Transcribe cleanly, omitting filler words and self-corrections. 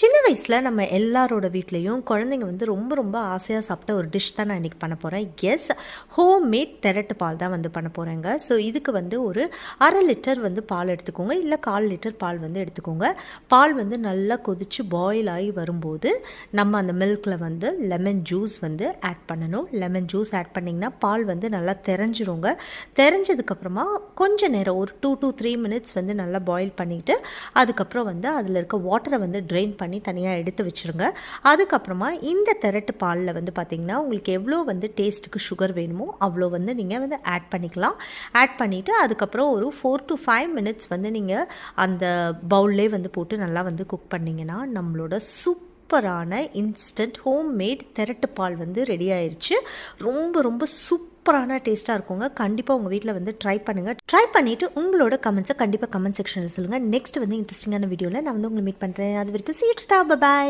சின்ன வயசில் நம்ம எல்லாரோட வீட்லேயும் குழந்தைங்க வந்து ரொம்ப ரொம்ப ஆசையாக சாப்பிட்ட ஒரு டிஷ் தான் நான் இன்றைக்கி பண்ண போகிறேன். எஸ், ஹோம் மேட் திரட்டு பால் தான் வந்து பண்ண போகிறேங்க. ஸோ இதுக்கு வந்து ஒரு 1/2 லிட்டர் வந்து பால் எடுத்துக்கோங்க, இல்லை 1/4 லிட்டர் பால் வந்து எடுத்துக்கோங்க. பால் வந்து நல்லா கொதித்து பாயில் ஆகி வரும்போது நம்ம அந்த மில்கில் வந்து லெமன் ஜூஸ் வந்து ஆட் பண்ணணும். லெமன் ஜூஸ் ஆட் பண்ணிங்கன்னா பால் வந்து நல்லா தெரிஞ்சிருங்க. தெரிஞ்சதுக்கப்புறமா கொஞ்சம் நேரம் ஒரு 2 to 3 மினிட்ஸ் வந்து நல்லா பாயில் பண்ணிவிட்டு அதுக்கப்புறம் வந்து அதில் இருக்க வாட்டரை வந்து ட்ரெயின் பண்ணி தனியாக எடுத்து வச்சுருங்க. அதுக்கப்புறமா இந்த திரட்டு பாலில் வந்து பார்த்திங்கன்னா உங்களுக்கு எவ்வளோ வந்து டேஸ்ட்டுக்கு சுகர் வேணுமோ அவ்வளோ வந்து நீங்கள் வந்து ஆட் பண்ணிக்கலாம். ஆட் பண்ணிவிட்டு அதுக்கப்புறம் ஒரு 4 to 5 மினிட்ஸ் வந்து நீங்கள் அந்த பவுல்லே வந்து போட்டு நல்லா வந்து குக் பண்ணிங்கன்னா நம்மளோட சூப்பரான இன்ஸ்டன்ட் ஹோம் மேட் திரட்டு பால் வந்து ரெடி ஆயிடுச்சு. ரொம்ப ரொம்ப சூப்பரான டேஸ்ட்டாக இருக்குங்க. கண்டிப்பாக உங்கள் வீட்டில் வந்து ட்ரை பண்ணுங்கள். ட்ரை பண்ணிவிட்டு உங்களோட கமெண்ட்ஸை கண்டிப்பாக கமெண்ட் செக்ஷனில் சொல்லுங்கள். நெக்ஸ்ட் வந்து இன்ட்ரெஸ்டிங்கான வீடியோவில் நான் வந்து உங்களை மீட் பண்ணுறேன். அது வரைக்கும் see you, bye.